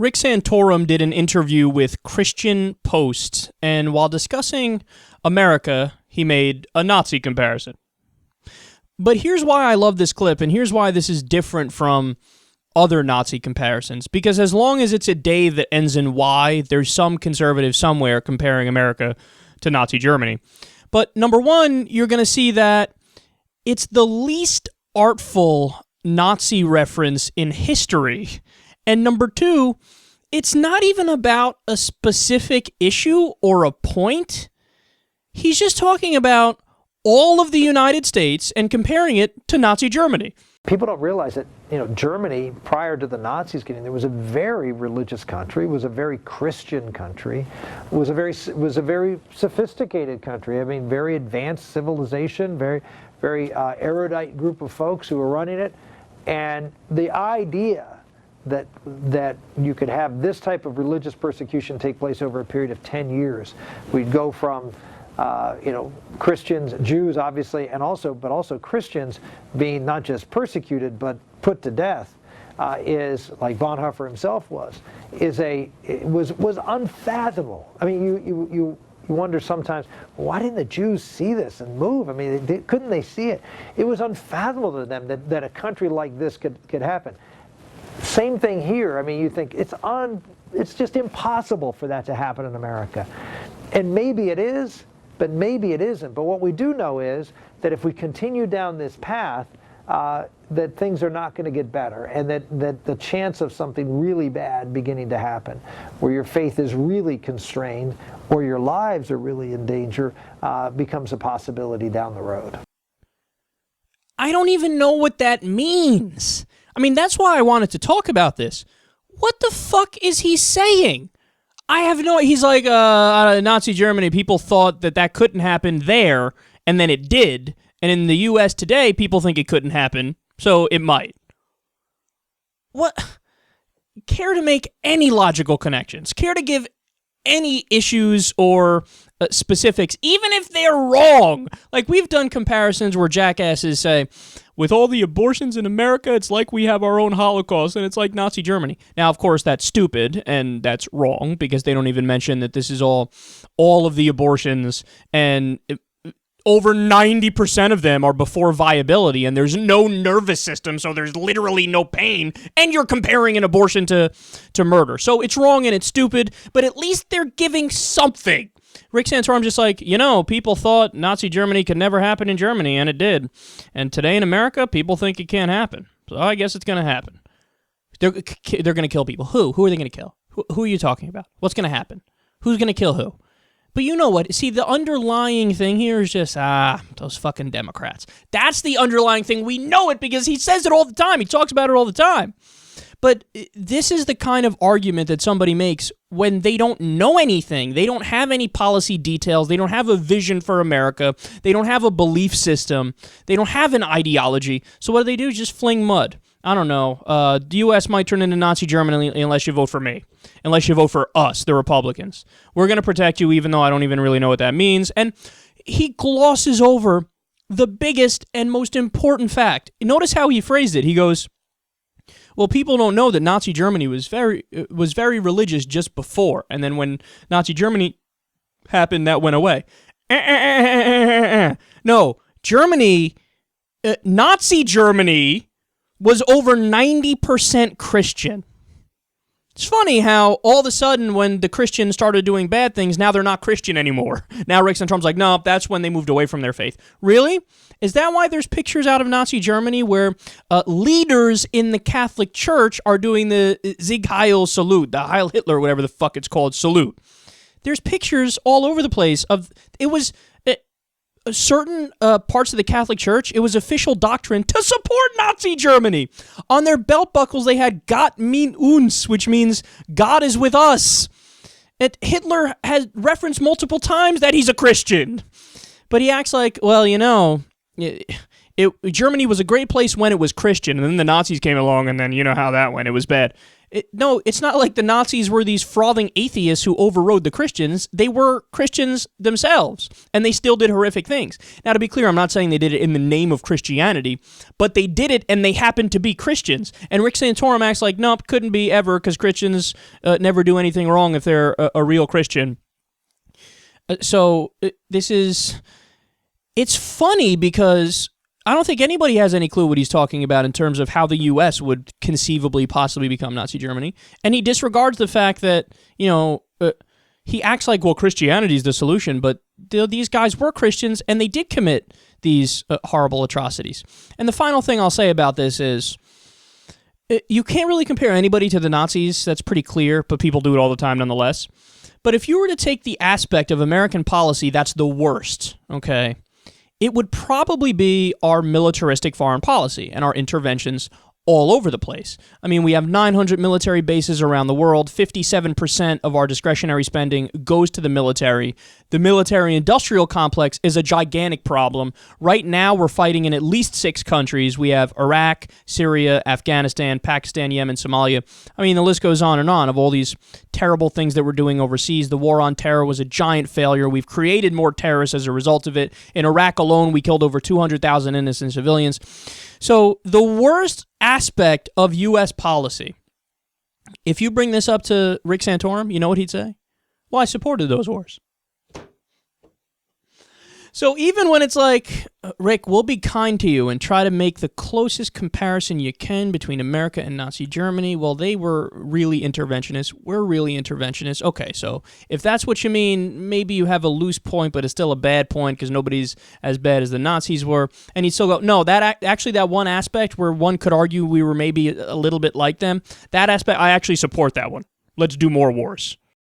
Rick Santorum did an interview with Christian Post, and while discussing America, he made a Nazi comparison. But here's why I love this clip, and here's why this is different from other Nazi comparisons. Because as long as it's a day that ends in Y, there's some conservative somewhere comparing America to Nazi Germany. But number one, you're going to see that it's the least artful Nazi reference in history. And number two, it's not even about a specific issue or a point. He's just talking about all of the United States and comparing it to Nazi Germany. People don't realize that, Germany, prior to the Nazis getting there, was a very religious country, was a very Christian country, was a very sophisticated country. I mean, very advanced civilization, very erudite group of folks who were running it. And the idea that you could have this type of religious persecution take place over a period of 10 years. We'd go from Christians, Jews, obviously, but also Christians being not just persecuted but put to death, is like Bonhoeffer himself was unfathomable. I mean, you wonder sometimes, why didn't the Jews see this and move? I mean, couldn't they see it? It was unfathomable to them that a country like this could happen. Same thing here. I mean, you think it's just impossible for that to happen in America. And maybe it is, but maybe it isn't. But what we do know is that if we continue down this path, that things are not going to get better, and that the chance of something really bad beginning to happen, where your faith is really constrained or your lives are really in danger, becomes a possibility down the road. I don't even know what that means. I mean, that's why I wanted to talk about this. What the fuck is he saying? I have no... He's like, Nazi Germany, people thought that couldn't happen there, and then it did. And in the U.S. today, people think it couldn't happen, so it might. What? Care to make any logical connections? Care to give any issues or specifics, even if they're wrong? Like, we've done comparisons where jackasses say, with all the abortions in America, it's like we have our own Holocaust, and it's like Nazi Germany. Now, of course, that's stupid, and that's wrong, because they don't even mention that this is all of the abortions, and over 90% of them are before viability, and there's no nervous system, so there's literally no pain, and you're comparing an abortion to murder. So it's wrong and it's stupid, but at least they're giving something. Rick Santorum just like, people thought Nazi Germany could never happen in Germany, and it did. And today in America, people think it can't happen. So I guess it's going to happen. They're going to kill people. Who? Who are they going to kill? Who are you talking about? What's going to happen? Who's going to kill who? But you know what? See, the underlying thing here is just, those fucking Democrats. That's the underlying thing. We know it because he says it all the time. He talks about it all the time. But this is the kind of argument that somebody makes when they don't know anything. They don't have any policy details. They don't have a vision for America. They don't have a belief system. They don't have an ideology. So what do? Just fling mud. I don't know. The U.S. might turn into Nazi Germany unless you vote for me. Unless you vote for us, the Republicans. We're going to protect you even though I don't even really know what that means. And he glosses over the biggest and most important fact. Notice how he phrased it. He goes, well, people don't know that Nazi Germany was very religious just before. And then when Nazi Germany happened, that went away. No, Nazi Germany was over 90% Christian. It's funny how all of a sudden when the Christians started doing bad things, now they're not Christian anymore. Now Rick Santorum's like, no, that's when they moved away from their faith. Really? Is that why there's pictures out of Nazi Germany where leaders in the Catholic Church are doing the Sieg Heil salute, the Heil Hitler, whatever the fuck it's called, salute? There's pictures all over the place of, it was certain parts of the Catholic Church, it was official doctrine to support Nazi Germany. On their belt buckles, they had Gott mit uns, which means God is with us. Hitler has referenced multiple times that he's a Christian. But he acts like, well, Germany was a great place when it was Christian, and then the Nazis came along, and then you know how that went. It was bad. No, it's not like the Nazis were these frothing atheists who overrode the Christians. They were Christians themselves, and they still did horrific things. Now, to be clear, I'm not saying they did it in the name of Christianity, but they did it, and they happened to be Christians. And Rick Santorum acts like, nope, couldn't be ever, because Christians never do anything wrong if they're a real Christian. It's funny because I don't think anybody has any clue what he's talking about in terms of how the U.S. would conceivably possibly become Nazi Germany. And he disregards the fact that, he acts like, well, Christianity is the solution, but these guys were Christians and they did commit these horrible atrocities. And the final thing I'll say about this is, you can't really compare anybody to the Nazis. That's pretty clear, but people do it all the time nonetheless. But if you were to take the aspect of American policy that's the worst, okay, it would probably be our militaristic foreign policy and our interventions all over the place. I mean, we have 900 military bases around the world. 57% of our discretionary spending goes to the military. The military-industrial complex is a gigantic problem. Right now, we're fighting in at least 6 countries. We have Iraq, Syria, Afghanistan, Pakistan, Yemen, Somalia. I mean, the list goes on and on of all these terrible things that we're doing overseas. The war on terror was a giant failure. We've created more terrorists as a result of it. In Iraq alone, we killed over 200,000 innocent civilians. So the worst aspect of U.S. policy, if you bring this up to Rick Santorum, you know what he'd say? Well, I supported those wars. So even when it's like, Rick, we'll be kind to you and try to make the closest comparison you can between America and Nazi Germany, well, they were really interventionists. We're really interventionists. Okay, so if that's what you mean, maybe you have a loose point, but it's still a bad point because nobody's as bad as the Nazis were. And he'd still go, no, that one aspect where one could argue we were maybe a little bit like them, that aspect, I actually support that one. Let's do more wars.